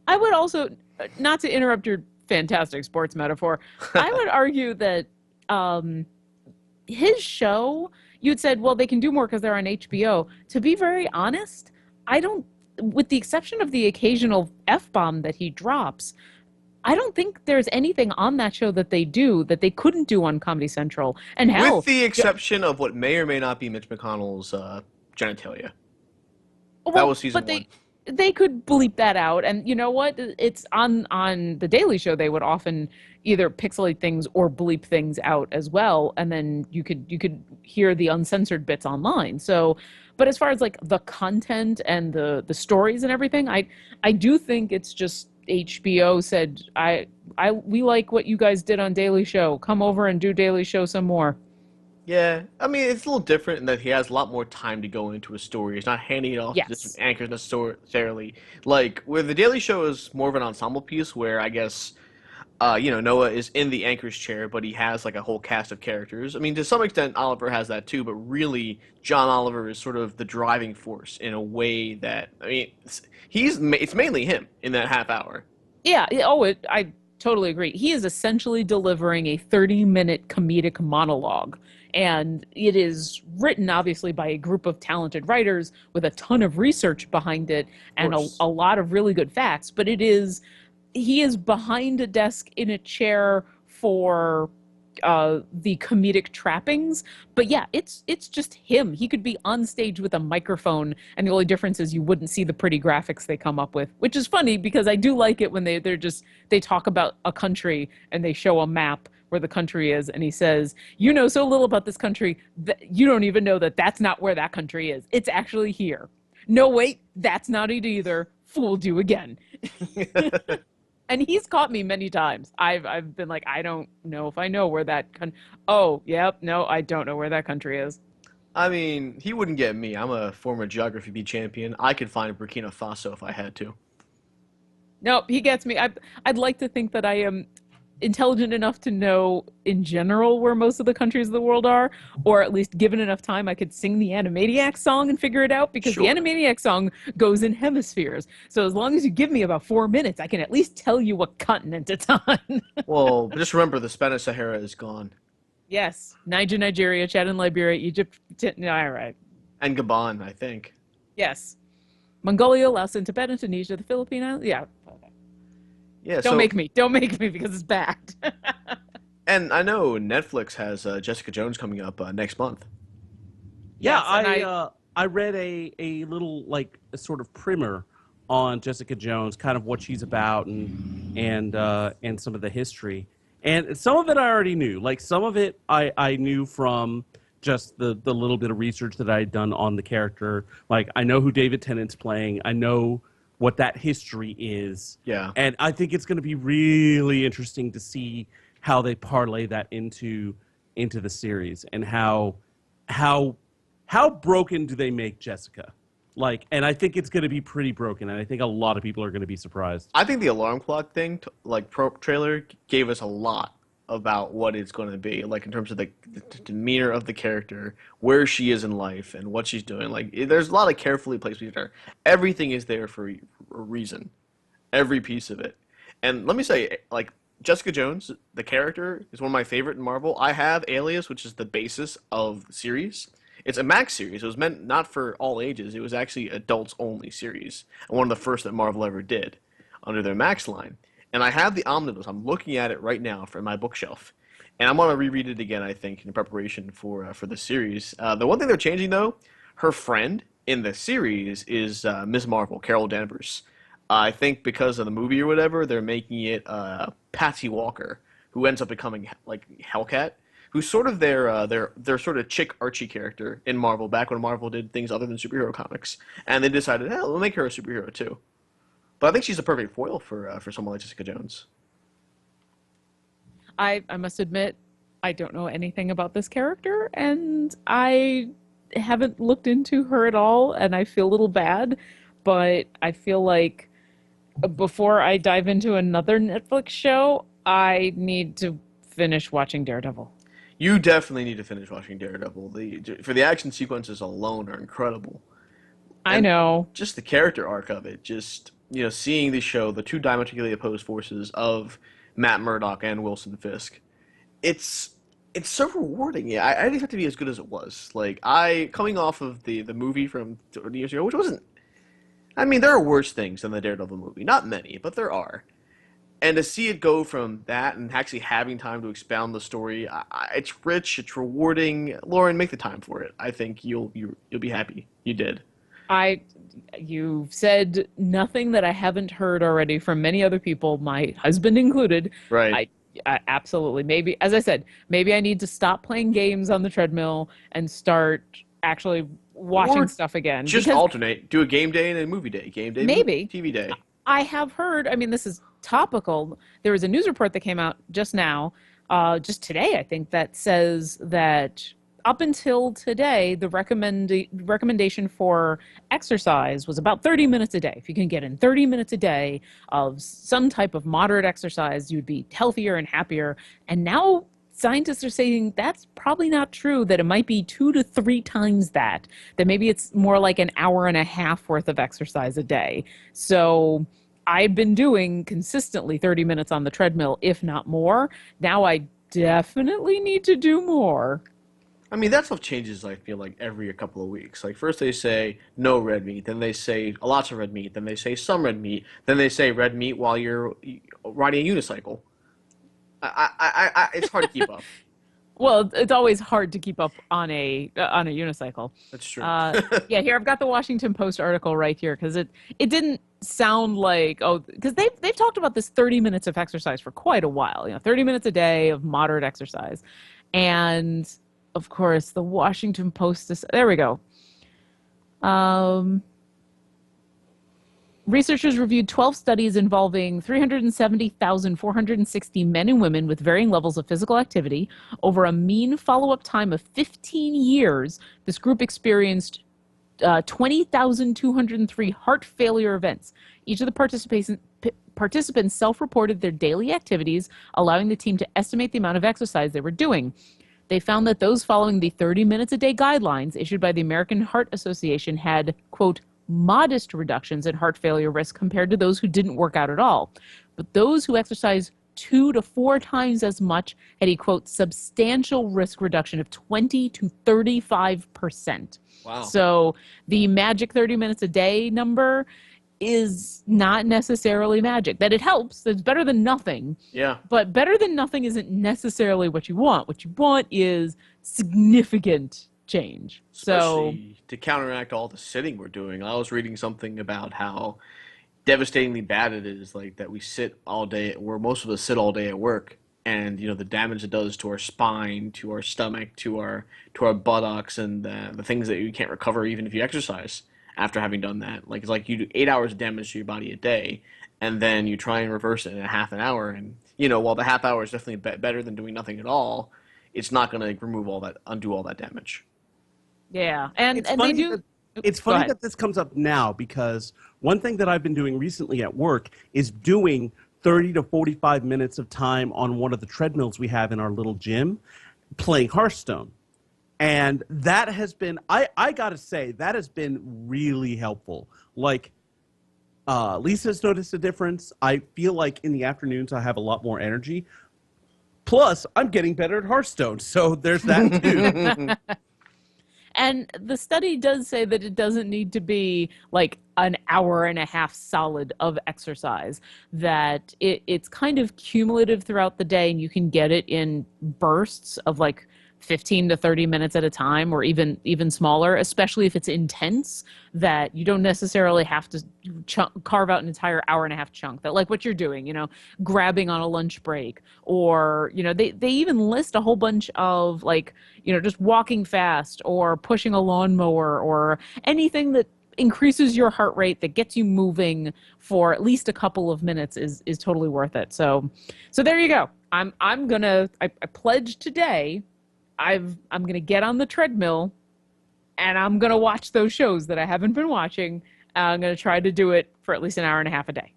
I would also, not to interrupt your fantastic sports metaphor, I would argue that his show, you'd said, well, they can do more because they're on HBO. To be very honest, I don't, with the exception of the occasional F-bomb that he drops, I don't think there's anything on that show that they do that they couldn't do on Comedy Central. And hell, with the exception of what may or may not be Mitch McConnell's genitalia. That was season one. They could bleep that out, and you know what? It's on the Daily Show. They would often either pixelate things or bleep things out as well, and then you could hear the uncensored bits online. So, but as far as like the content and the stories and everything, I do think it's just HBO said we like what you guys did on Daily Show. Come over and do Daily Show some more. Yeah, I mean it's a little different in that he has a lot more time to go into a story. He's not handing it off to different anchors necessarily. Like where the Daily Show is more of an ensemble piece, where I guess Noah is in the anchor's chair, but he has like a whole cast of characters. I mean, to some extent, Oliver has that too, but really, John Oliver is sort of the driving force in a way that I mean, it's mainly him in that half hour. Yeah. I totally agree. He is essentially delivering a 30-minute comedic monologue. And it is written, obviously, by a group of talented writers with a ton of research behind it and a lot of really good facts. But he is behind a desk in a chair for the comedic trappings. But yeah, it's just him. He could be on stage with a microphone, and the only difference is you wouldn't see the pretty graphics they come up with, which is funny because I do like it when they talk about a country and they show a map where the country is, and he says, you know so little about this country that you don't even know that that's not where that country is. It's actually here. No, wait, that's not it either. Fooled you again. And he's caught me many times. I've been like, I don't know if I know where that oh, yep, no, I don't know where that country is. I mean, he wouldn't get me. I'm a former Geography B champion. I could find Burkina Faso if I had to. Nope, he gets me. I'd like to think that I am intelligent enough to know in general where most of the countries of the world are, or at least given enough time I could sing the Animaniacs song and figure it out, because the Animaniacs song goes in hemispheres. So as long as you give me about 4 minutes, I can at least tell you what continent it's on. Well, just remember the Spanish Sahara is gone. Yes. Nigeria, Chad and Liberia, Egypt, all right. And Gabon, I think. Yes. Mongolia, Laos and Tibet, Indonesia, the Philippine Islands. Yeah. Okay. Yeah, Don't make me because it's bad. And I know Netflix has Jessica Jones coming up next month. Yeah, yes, I read a little like a sort of primer on Jessica Jones, kind of what she's about and some of the history. And some of it I already knew. Like some of it I knew from just the little bit of research that I had done on the character. Like I know who David Tennant's playing. I know what that history is. Yeah. And I think it's going to be really interesting to see how they parlay that into the series, and how broken do they make Jessica? Like, and I think it's going to be pretty broken, and I think a lot of people are going to be surprised. I think the alarm clock thing, like trailer, gave us a lot about what it's going to be, like in terms of the demeanor of the character, where she is in life, and what she's doing. Like, there's a lot of carefully placed pieces there. Everything is there for a reason, every piece of it. And let me say, like Jessica Jones, the character is one of my favorite in Marvel. I have Alias, which is the basis of the series. It's a Max series. It was meant not for all ages. It was actually adults only series, and one of the first that Marvel ever did under their Max line. And I have the omnibus. I'm looking at it right now from my bookshelf, and I'm gonna reread it again. I think in preparation for the series. The one thing they're changing though, her friend in the series is Ms. Marvel, Carol Danvers. I think because of the movie or whatever, they're making it Patsy Walker, who ends up becoming like Hellcat, who's sort of their sort of chick Archie character in Marvel back when Marvel did things other than superhero comics, and they decided, hey, we'll make her a superhero too. But I think she's a perfect foil for someone like Jessica Jones. I must admit, I don't know anything about this character, and I haven't looked into her at all, and I feel a little bad, but I feel like before I dive into another Netflix show, I need to finish watching Daredevil. You definitely need to finish watching Daredevil. For the action sequences alone are incredible. I And know. just the character arc of it, just seeing the show, the two diametrically opposed forces of Matt Murdock and Wilson Fisk, it's it's so rewarding. Yeah, I didn't expect it to be as good as it was. Like I coming off of the movie from 30 years ago, which wasn't. I mean, there are worse things than the Daredevil movie. Not many, but there are. And to see it go from that and actually having time to expound the story, it's rich, it's rewarding. Lauren, make the time for it. I think you'll be happy. You did. I you've said nothing that I haven't heard already from many other people, my husband included. Right. I, I absolutely maybe as I said, maybe I need to stop playing games on the treadmill and start actually watching Or stuff again just because alternate. Do a game day and a movie day. Game day, maybe TV day. I have heard, I mean, this is topical. There was a news report that came out just now, just today, I think, that says that up until today, the recommendation for exercise was about 30 minutes a day. If you can get in 30 minutes a day of some type of moderate exercise, you'd be healthier and happier. And now scientists are saying that's probably not true, that it might be 2 to 3 times that maybe it's more like an hour and a half worth of exercise a day. So I've been doing consistently 30 minutes on the treadmill, if not more. Now I definitely need to do more. I mean, that stuff changes, I feel like, every couple of weeks. Like, first they say no red meat, then they say lots of red meat, then they say some red meat, then they say red meat while you're riding a unicycle. It's hard to keep up. Well, it's always hard to keep up on a unicycle. That's true. Yeah, here I've got the Washington Post article right here because it didn't sound like because they've talked about this 30 minutes of exercise for quite a while. 30 minutes a day of moderate exercise, and of course the Washington Post is there. We go. Researchers reviewed 12 studies involving 370,460 men and women with varying levels of physical activity. Over a mean follow-up time of 15 years, this group experienced 20,203 heart failure events. Each of the participants self-reported their daily activities, allowing the team to estimate the amount of exercise they were doing. They found that those following the 30 minutes a day guidelines issued by the American Heart Association had, quote, modest reductions in heart failure risk compared to those who didn't work out at all. But those who exercised 2 to 4 times as much had a, quote, substantial risk reduction of 20 to 35%. Wow. So the magic 30 minutes a day number is not necessarily magic. That it helps, it's better than nothing. Yeah. But better than nothing isn't necessarily what you want. What you want is significant change. So Especially to counteract all the sitting we're doing. I was reading something about how devastatingly bad it is, like that we sit all day, where most of us sit all day at work, and the damage it does to our spine, to our stomach, to our buttocks, and the things that you can't recover even if you exercise after having done that. Like it's like you do 8 hours of damage to your body a day, and then you try and reverse it in a half an hour, and while the half hour is definitely better than doing nothing at all, it's not going to undo all that damage. yeah, and It's they funny do. that It's Go funny ahead. that this comes up now because one thing that I've been doing recently at work is doing 30 to 45 minutes of time on one of the treadmills we have in our little gym playing Hearthstone. And that has been, I gotta say, that has been really helpful. Like, Lisa's noticed a difference. I feel like in the afternoons I have a lot more energy. Plus, I'm getting better at Hearthstone, so there's that too. And the study does say that it doesn't need to be like an hour and a half solid of exercise, that it's kind of cumulative throughout the day, and you can get it in bursts of like 15 to 30 minutes at a time, or even smaller, especially if it's intense, that you don't necessarily have to carve out an entire hour and a half chunk, that like what you're doing, grabbing on a lunch break, or they even list a whole bunch of like, just walking fast or pushing a lawnmower or anything that increases your heart rate, that gets you moving for at least a couple of minutes is totally worth it. So there you go. I pledge today I'm gonna get on the treadmill and I'm gonna watch those shows that I haven't been watching. I'm gonna try to do it for at least an hour and a half a day.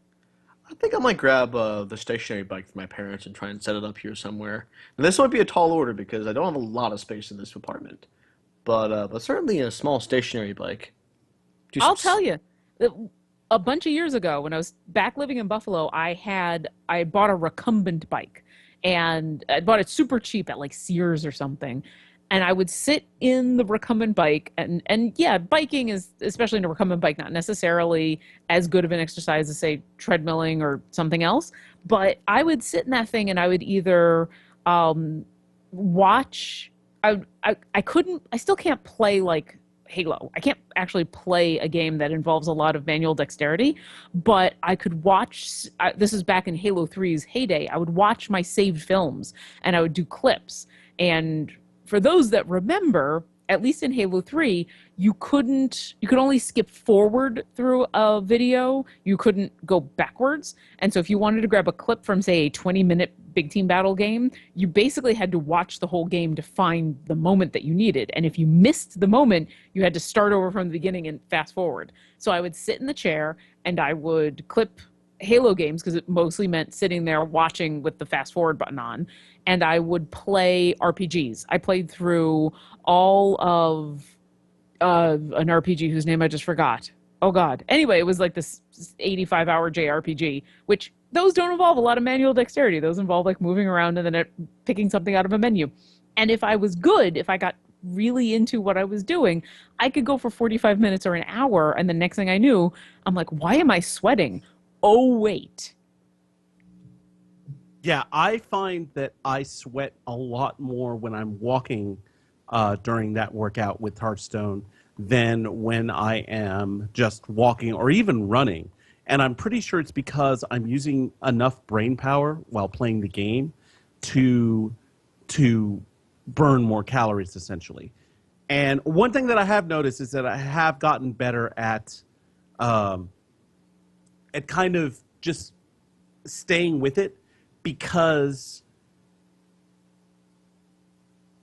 I think I might grab the stationary bike for my parents and try and set it up here somewhere. And this might be a tall order because I don't have a lot of space in this apartment, but certainly a small stationary bike. Do some I'll tell you, a bunch of years ago when I was back living in Buffalo, I bought a recumbent bike, and I bought it super cheap at like Sears or something. And I would sit in the recumbent bike, and yeah, biking is, especially in a recumbent bike, not necessarily as good of an exercise as say treadmilling or something else. But I would sit in that thing and I would either watch. I couldn't. I still can't play like Halo. I can't actually play a game that involves a lot of manual dexterity, but I could watch. This is back in Halo 3's heyday. I would watch my saved films and I would do clips. And for those that remember, at least in Halo 3, you could only skip forward through a video. You couldn't go backwards. And so if you wanted to grab a clip from, say, a 20-minute big team battle game, you basically had to watch the whole game to find the moment that you needed. And if you missed the moment, you had to start over from the beginning and fast forward. So I would sit in the chair and I would clip Halo games, because it mostly meant sitting there watching with the fast forward button on, and I would play RPGs. I played through all of an RPG whose name I just forgot. Oh God. Anyway, it was like this 85-hour JRPG, which those don't involve a lot of manual dexterity. Those involve like moving around and then picking something out of a menu. And if I was good, if I got really into what I was doing, I could go for 45 minutes or an hour, and the next thing I knew, I'm like, why am I sweating? Oh, wait. Yeah, I find that I sweat a lot more when I'm walking during that workout with Hearthstone than when I am just walking or even running. And I'm pretty sure it's because I'm using enough brain power while playing the game to burn more calories, essentially. And one thing that I have noticed is that I have gotten better at kind of just staying with it, because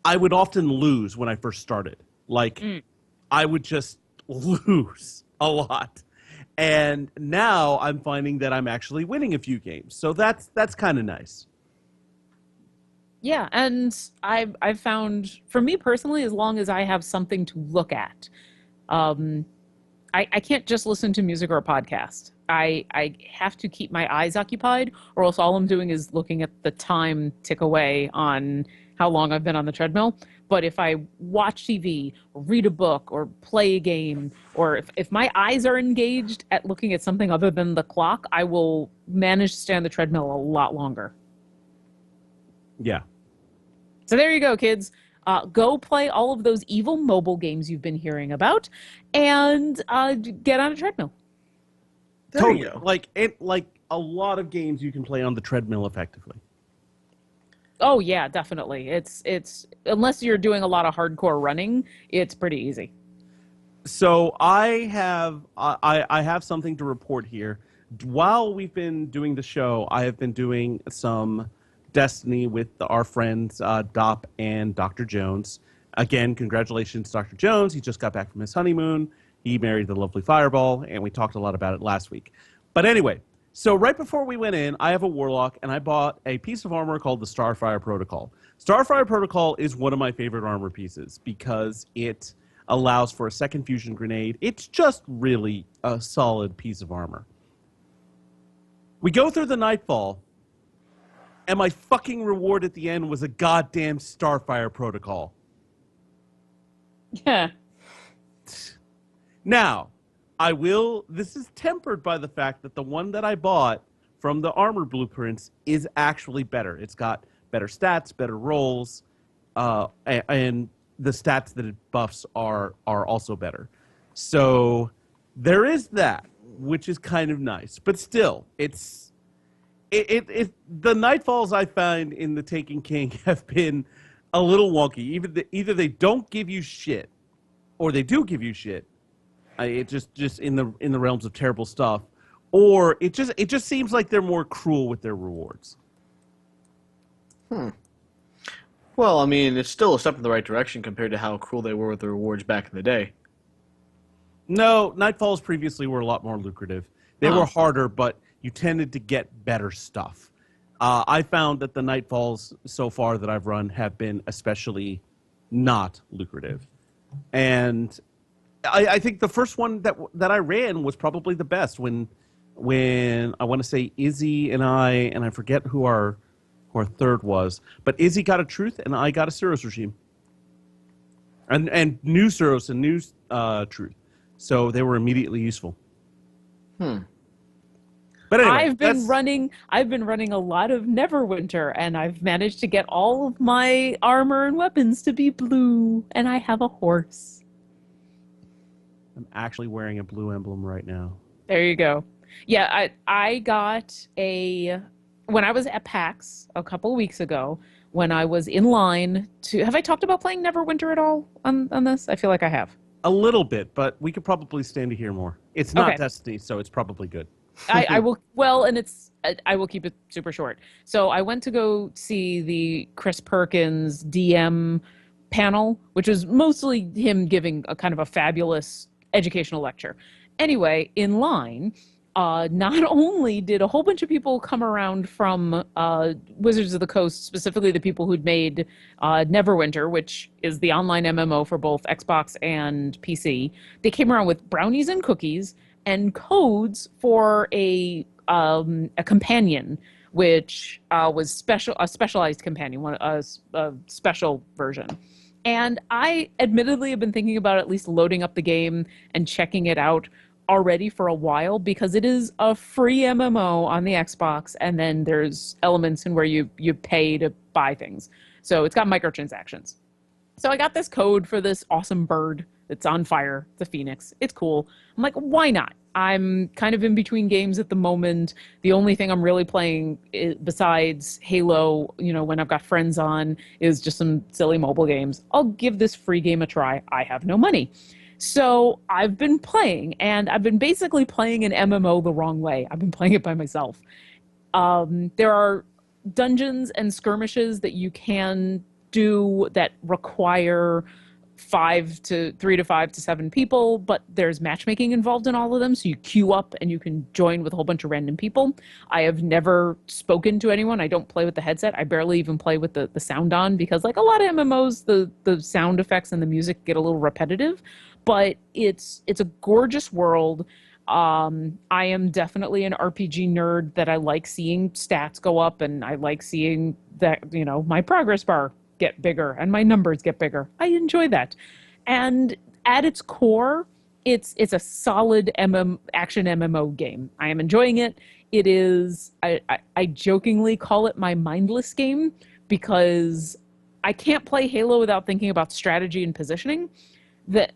I would often lose when I first started. Like, I would just lose a lot. And now I'm finding that I'm actually winning a few games. So that's kind of nice. Yeah, and I've found, for me personally, as long as I have something to look at, I can't just listen to music or a podcast. I have to keep my eyes occupied, or else all I'm doing is looking at the time tick away on how long I've been on the treadmill. But if I watch TV, or read a book, or play a game, or if my eyes are engaged at looking at something other than the clock, I will manage to stay on the treadmill a lot longer. Yeah. So there you go, kids. Go play all of those evil mobile games you've been hearing about, and get on a treadmill. There you go. Like a lot of games you can play on the treadmill effectively. Oh yeah, definitely. It's unless you're doing a lot of hardcore running, it's pretty easy. So I have something to report here. While we've been doing the show, I have been doing some Destiny with our friends Dop and Dr. Jones. Again, congratulations, Dr. Jones. He just got back from his honeymoon. He married the lovely Fireball, and we talked a lot about it last week. But anyway, so right before we went in, I have a Warlock, and I bought a piece of armor called the Starfire Protocol. Starfire Protocol is one of my favorite armor pieces because it allows for a second fusion grenade. It's just really a solid piece of armor. We go through the Nightfall, and my fucking reward at the end was a goddamn Starfire Protocol. Yeah. Now, this is tempered by the fact that the one that I bought from the armor blueprints is actually better. It's got better stats, better rolls, and the stats that it buffs are also better. So there is that, which is kind of nice. But still, the Nightfalls I find in the Taken King have been a little wonky. Either they don't give you shit, or they do give you shit. It just in the realms of terrible stuff, or it just seems like they're more cruel with their rewards. Well, I mean, it's still a step in the right direction compared to how cruel they were with the rewards back in the day. No, Nightfalls previously were a lot more lucrative. They were harder, but you tended to get better stuff. I found that the Nightfalls so far that I've run have been especially not lucrative, and I think the first one that I ran was probably the best when I want to say Izzy and I forget who our third was, but Izzy got a Truth and I got a Suros regime, and new Suros and new Truth, so they were immediately useful. But anyway, I've been running a lot of Neverwinter, and I've managed to get all of my armor and weapons to be blue, and I have a horse. I'm actually wearing a blue emblem right now. There you go. Yeah, I got when I was at PAX a couple of weeks ago, when I was in line to... Have I talked about playing Neverwinter at all on this? I feel like I have. A little bit, but we could probably stand to hear more. It's not Destiny, so it's probably good. I will... Well, and I will keep it super short. So I went to go see the Chris Perkins DM panel, which was mostly him giving a kind of a fabulous educational lecture. Anyway, in line, not only did a whole bunch of people come around from Wizards of the Coast, specifically the people who'd made Neverwinter, which is the online MMO for both Xbox and PC. They came around with brownies and cookies and codes for a companion, which was a specialized companion, a special version. And I admittedly have been thinking about at least loading up the game and checking it out already for a while, because it is a free MMO on the Xbox, and then there's elements in where you pay to buy things. So it's got microtransactions. So I got this code for this awesome bird that's on fire, the Phoenix. It's cool. I'm like, why not? I'm kind of in between games at the moment. The only thing I'm really playing besides Halo, when I've got friends on, is just some silly mobile games. I'll give this free game a try. I have no money. So I've been playing, and I've been basically playing an MMO the wrong way. I've been playing it by myself. There are dungeons and skirmishes that you can do that require 3 to 5 to 7 people, but there's matchmaking involved in all of them, so you queue up and you can join with a whole bunch of random people. I have never spoken to anyone. I don't play with the headset. I barely even play with the sound on, because like a lot of MMOs, the sound effects and the music get a little repetitive, but it's a gorgeous world. I am definitely an RPG nerd, that I like seeing stats go up, and I like seeing that, my progress bar get bigger and my numbers get bigger. I enjoy that. And at its core, it's a solid action MMO game. I am enjoying it. It is, I jokingly call it my mindless game, because I can't play Halo without thinking about strategy and positioning. The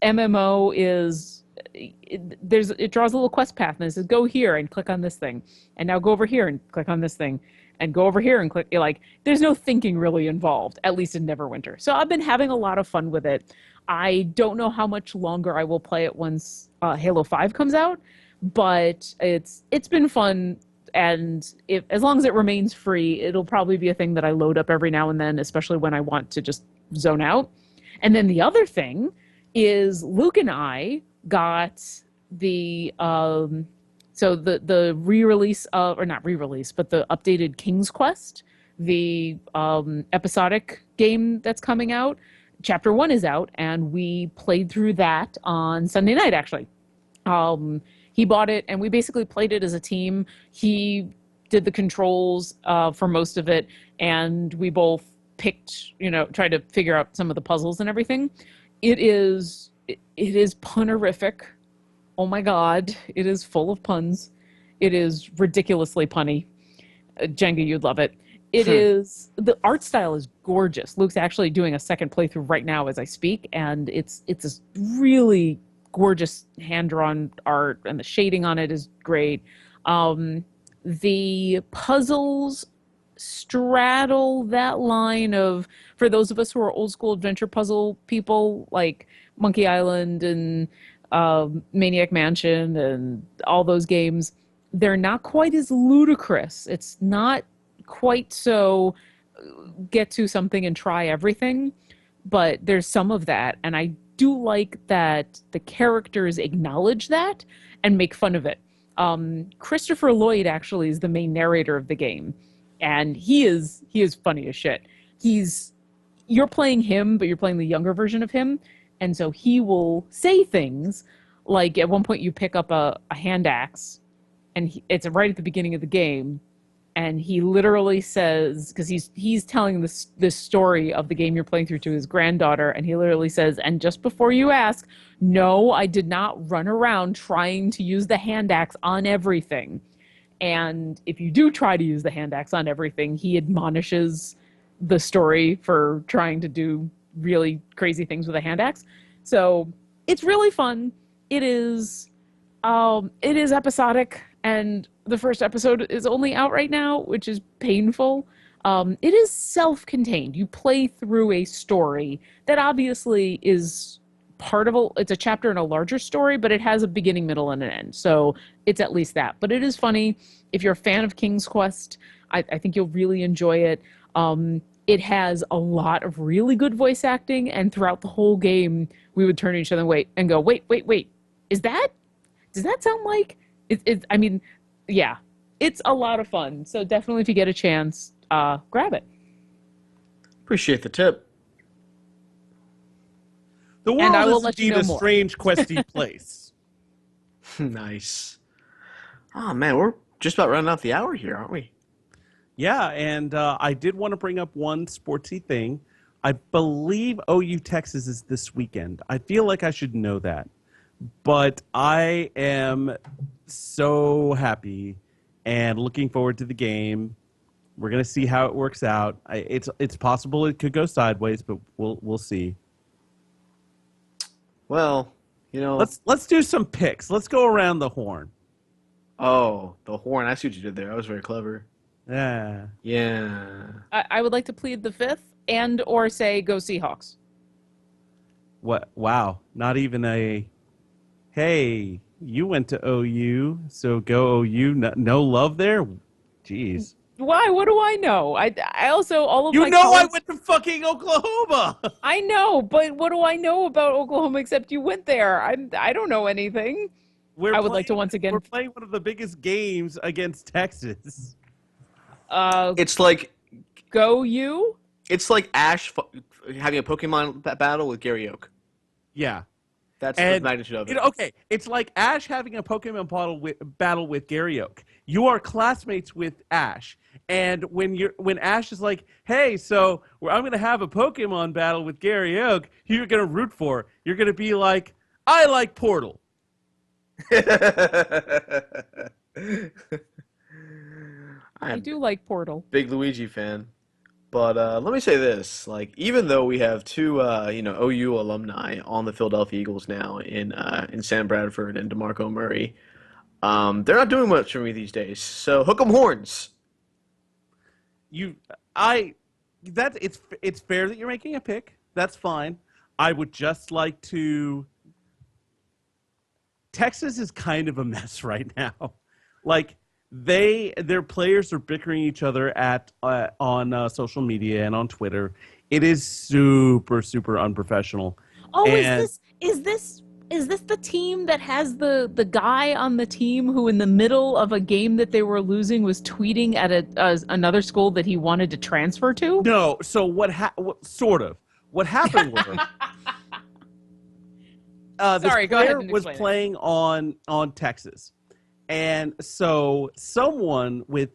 MMO is, it draws a little quest path, and it says, go here and click on this thing, and now go over here and click on this thing, and go over here and click. Like, there's no thinking really involved, at least in Neverwinter. So I've been having a lot of fun with it. I don't know how much longer I will play it once Halo 5 comes out, but it's been fun. And as long as it remains free, it'll probably be a thing that I load up every now and then, especially when I want to just zone out. And then the other thing is Luke and I got the so the re-release of, or not re-release, but the updated King's Quest, the episodic game that's coming out. Chapter 1 is out, and we played through that on Sunday night, actually. He bought it, and we basically played it as a team. He did the controls for most of it, and we both picked, tried to figure out some of the puzzles and everything. It is punerific. Oh my God, it is full of puns. It is ridiculously punny. Jenga, you'd love it. It is, the art style is gorgeous. Luke's actually doing a second playthrough right now as I speak, and it's this really gorgeous hand-drawn art, and the shading on it is great. The puzzles straddle that line of, for those of us who are old school adventure puzzle people, like Monkey Island and Maniac Mansion and all those games, they're not quite as ludicrous. It's not quite so get to something and try everything, but there's some of that, and I do like that the characters acknowledge that and make fun of it. Christopher Lloyd actually is the main narrator of the game, and he is funny as shit. You're playing him, but you're playing the younger version of him, and so he will say things like, at one point you pick up a hand axe, and it's right at the beginning of the game, and he literally says, because he's telling this story of the game you're playing through to his granddaughter, and he literally says, and just before you ask, no, I did not run around trying to use the hand axe on everything. And if you do try to use the hand axe on everything, he admonishes the story for trying to do really crazy things with a hand axe. So it's really fun. It is episodic, and the first episode is only out right now, which is painful. It is self-contained. You play through a story that obviously is it's a chapter in a larger story, but it has a beginning, middle, and an end. So it's at least that. But it is funny. If you're a fan of King's Quest, I think you'll really enjoy it. It has a lot of really good voice acting, and throughout the whole game, we would turn to each other and go, wait. Does that sound like I mean, yeah, it's a lot of fun. So definitely, if you get a chance, grab it. Appreciate the tip. The world is indeed a strange, questy place. Nice. Oh man, we're just about running out the hour here, aren't we? Yeah, and I did want to bring up one sportsy thing. I believe OU Texas is this weekend. I feel like I should know that. But I am so happy and looking forward to the game. We're going to see how it works out. It's possible it could go sideways, but we'll see. Well, let's do some picks. Let's go around the horn. Oh, the horn. I see what you did there. That was very clever. Yeah. Yeah. I would like to plead the fifth and or say go Seahawks. What? Wow. Not even a, hey, you went to OU, so go OU. No love there? Jeez. Why? What do I know? I also, all of you my know college... I went to fucking Oklahoma. I know, but what do I know about Oklahoma except you went there? I don't know anything. I would like to once again... We're playing one of the biggest games against Texas. It's like... Go you? It's like Ash having a Pokemon battle with Gary Oak. Yeah. That's the magnitude of it. Okay, it's like Ash having a Pokemon battle with Gary Oak. You are classmates with Ash, and when Ash is like, "Hey, so I'm going to have a Pokemon battle with Gary Oak," who you're going to root for? You're going to be like, "I like Portal." I do like Portal. Big Luigi fan. But let me say this: like, even though we have two, OU alumni on the Philadelphia Eagles now in Sam Bradford and DeMarco Murray, they're not doing much for me these days. So hook 'em horns. It's fair that you're making a pick. That's fine. I would just like to. Texas is kind of a mess right now. Like. Their players are bickering each other on social media and on Twitter. It is super, super unprofessional. Oh, is this is this the team that has the guy on the team who, in the middle of a game that they were losing, was tweeting at another school that he wanted to transfer to? No. So sort of. What happened was this Sorry, go ahead player and was explain it. playing on Texas, and so someone with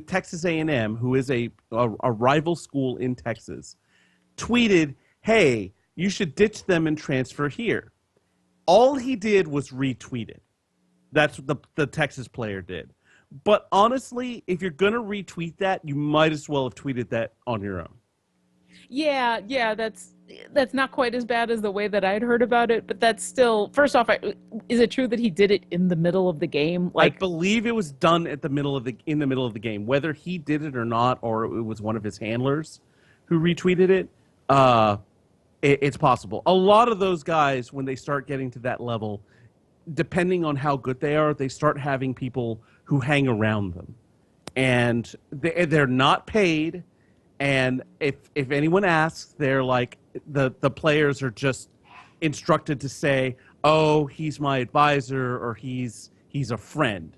Texas A&M, who is a rival school in Texas, tweeted, "Hey, you should ditch them and transfer here." All he did was retweet it. That's what the Texas player did. But honestly, if you're gonna retweet that, you might as well have tweeted that on your own. Yeah, that's not quite as bad as the way that I'd heard about it, but that's still. First off, is it true that he did it in the middle of the game? I believe it was done in the middle of the game. Whether he did it or not, or it was one of his handlers who retweeted it, it's possible. A lot of those guys, when they start getting to that level, depending on how good they are, they start having people who hang around them, and they're not paid. And if anyone asks, they're like, the players are just instructed to say, "Oh, he's my advisor," or he's a friend,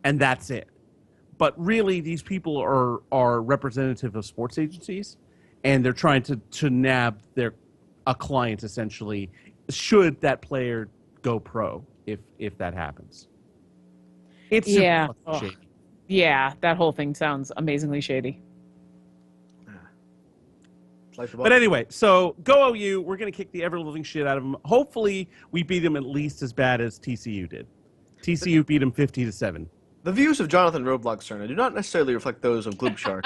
and that's it. But really, these people are representative of sports agencies, and they're trying to nab a client, essentially, should that player go pro, if that happens. It's Yeah. super Ugh. shady. Yeah, that whole thing sounds amazingly shady. Like the But anyway, so go OU. We're going to kick the ever-living shit out of them. Hopefully, we beat them at least as bad as TCU did. TCU beat them 50-7. The views of Jonathan Roblox Cerna do not necessarily reflect those of Gloob Shark.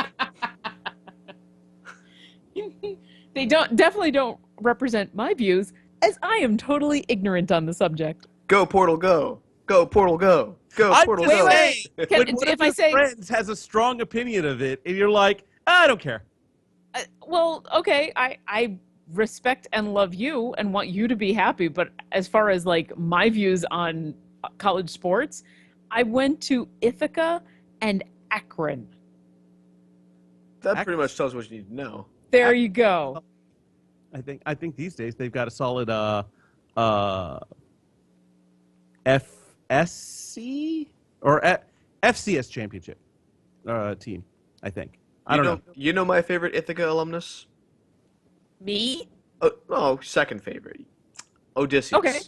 They definitely don't represent my views, as I am totally ignorant on the subject. Go Portal, go! Go Portal, go! Go Portal, wait, go! wait. Can- When one if of I your say- friends has a strong opinion of it, and you're like, I don't care. Well, okay, I respect and love you and want you to be happy, but as far as like my views on college sports, I went to Ithaca and Akron. That pretty much tells what you need to know. There you go. I think these days they've got a solid FSC or FCS championship team. I think. I don't know. You know my favorite Ithaca alumnus? Me? Oh, second favorite. Odysseus. Okay.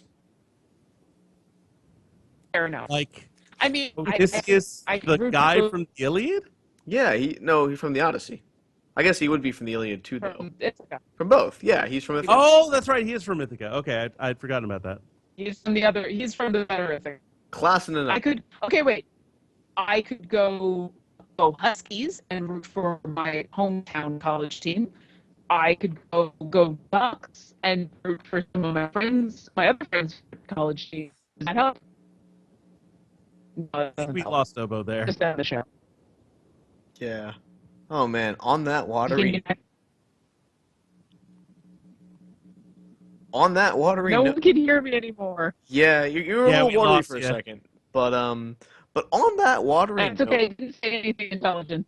Fair enough. Like I mean, Odysseus, I the root guy for- from the Iliad. Yeah, he's from the Odyssey. I guess he would be from the Iliad too, though. from Ithaca. From both. Yeah, he's from Ithaca. Oh, that's right. He is from Ithaca. Okay, I'd forgotten about that. He's from the better Ithaca. Class in the night. I could go Huskies and root for my hometown college team. I could go Ducks and root for some of my other friends' college teams. Does that help? No, that doesn't We help. lost Obo there. Just end the show. Yeah. Oh man, on that Can watery you- note. no one can hear me anymore. Yeah, you're a Yeah, little we watery lost for a you. second. But on that watery That's note, okay. I didn't say anything intelligent.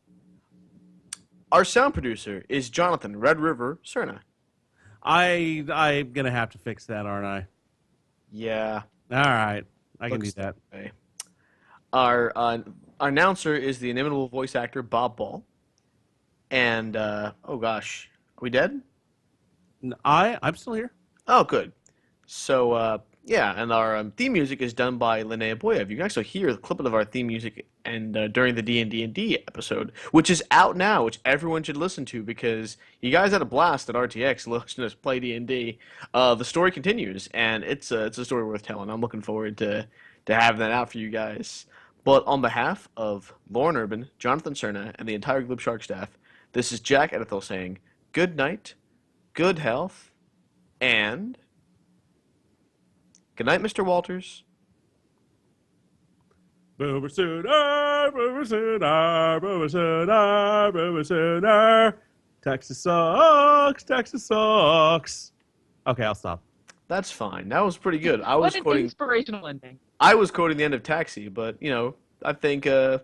our sound producer is Jonathan Red River Cerna. I'm gonna have to fix that, aren't I? Yeah. All right, I can do Looks that. Okay. Our announcer is the inimitable voice actor Bob Ball. And oh gosh, are we dead? I'm still here. Oh, good. So yeah, and our theme music is done by Linnea Boyev. You can actually hear the clip of our theme music and during the D&D episode, which is out now, which everyone should listen to because you guys had a blast at RTX listening to us play D&D. The story continues, and it's a story worth telling. I'm looking forward to having that out for you guys. But on behalf of Lauren Urban, Jonathan Cerna, and the entire Glib Shark staff, this is Jack Edithel saying good night, good health, and good night, Mr. Walters. Boomer Sooner, Boomer Sooner, Boomer Sooner, Boomer Sooner. Texas sucks, Texas sucks. Okay, I'll stop. That's fine. That was pretty good. What an inspirational ending. I was quoting the end of Taxi, but I think the